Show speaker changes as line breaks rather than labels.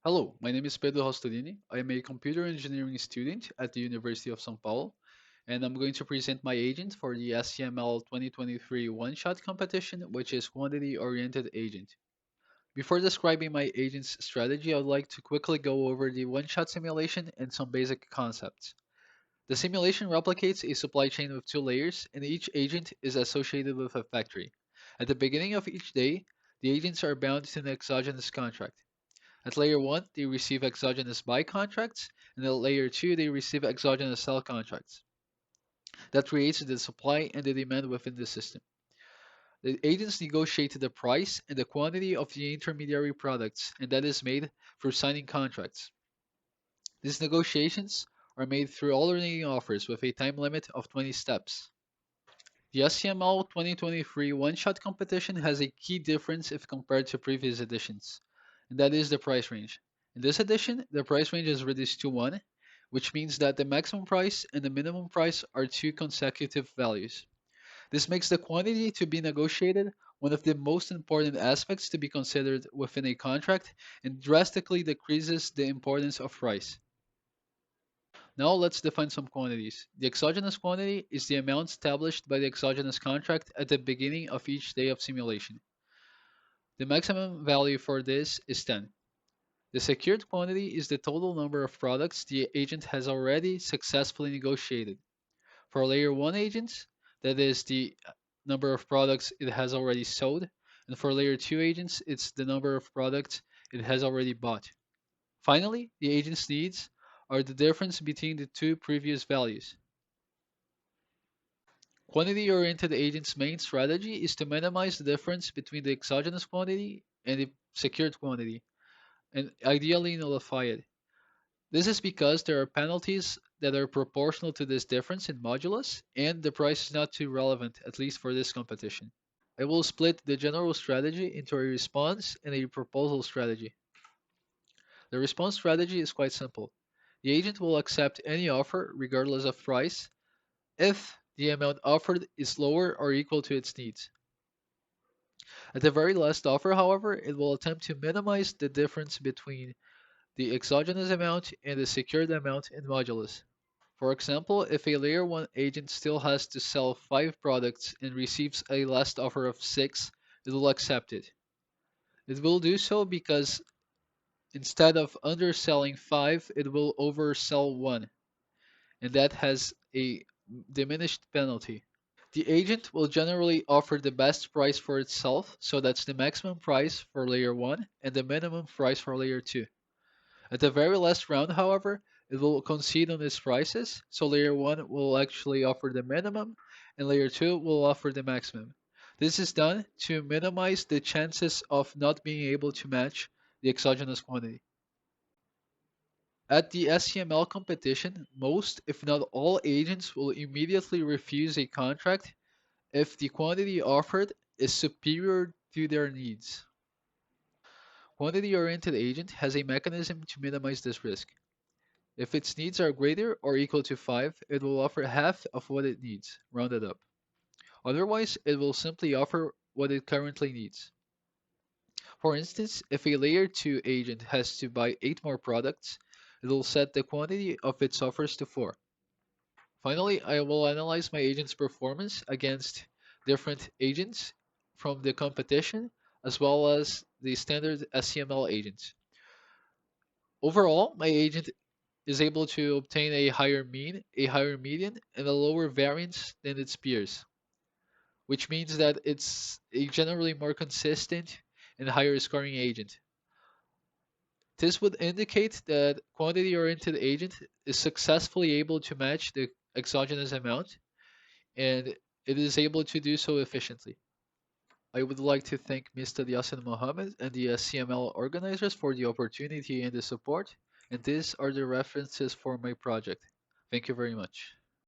Hello, my name is Pedro Hrosz Turini. I am a computer engineering student at the University of Sao Paulo, and I'm going to present my agent for the SCML 2023 one-shot competition, which is Quantity-Oriented Agent. Before describing my agent's strategy, I would like to quickly go over the one-shot simulation and some basic concepts. The simulation replicates a supply chain with two layers, and each agent is associated with a factory. At the beginning of each day, the agents are bound to an exogenous contract. At layer 1, they receive exogenous buy contracts, and at layer 2, they receive exogenous sell contracts. That creates the supply and the demand within the system. The agents negotiate the price and the quantity of the intermediary products, and that is made through signing contracts. These negotiations are made through alternating offers with a time limit of 20 steps. The SCML 2023 one-shot competition has a key difference if compared to previous editions, and that is the price range. In this edition, the price range is reduced to 1, which means that the maximum price and the minimum price are two consecutive values. This makes the quantity to be negotiated one of the most important aspects to be considered within a contract and drastically decreases the importance of price. Now let's define some quantities. The exogenous quantity is the amount established by the exogenous contract at the beginning of each day of simulation. The maximum value for this is 10. The secured quantity is the total number of products the agent has already successfully negotiated. For layer 1 agents, that is the number of products it has already sold, and for layer 2 agents, it's the number of products it has already bought. Finally, the agent's needs are the difference between the two previous values. Quantity-oriented agent's main strategy is to minimize the difference between the exogenous quantity and the secured quantity, and ideally nullify it. This is because there are penalties that are proportional to this difference in modulus, and the price is not too relevant, at least for this competition. I will split the general strategy into a response and a proposal strategy. The response strategy is quite simple. The agent will accept any offer, regardless of price, if the amount offered is lower or equal to its needs. At the very last offer, however, it will attempt to minimize the difference between the exogenous amount and the secured amount in modulus. For example, if a layer 1 agent still has to sell 5 products and receives a last offer of 6, it will accept it. It will do so because instead of underselling 5, it will oversell 1, and that has a diminished penalty. The agent will generally offer the best price for itself, so that's the maximum price for layer 1 and the minimum price for layer 2. At the very last round, however, it will concede on its prices, so layer 1 will actually offer the minimum and layer 2 will offer the maximum. This is done to minimize the chances of not being able to match the exogenous quantity. At the SCML competition, most, if not all, agents will immediately refuse a contract if the quantity offered is superior to their needs. Quantity-oriented agent has a mechanism to minimize this risk. If its needs are greater or equal to 5, it will offer half of what it needs, rounded up. Otherwise, it will simply offer what it currently needs. For instance, if a layer 2 agent has to buy 8 more products, it will set the quantity of its offers to 4. Finally, I will analyze my agent's performance against different agents from the competition as well as the standard SCML agents. Overall, my agent is able to obtain a higher mean, a higher median, and a lower variance than its peers, which means that it's a generally more consistent and higher scoring agent. This would indicate that quantity-oriented agent is successfully able to match the exogenous amount, and it is able to do so efficiently. I would like to thank Mr. Yasin Mohammed and the CML organizers for the opportunity and the support, and these are the references for my project. Thank you very much.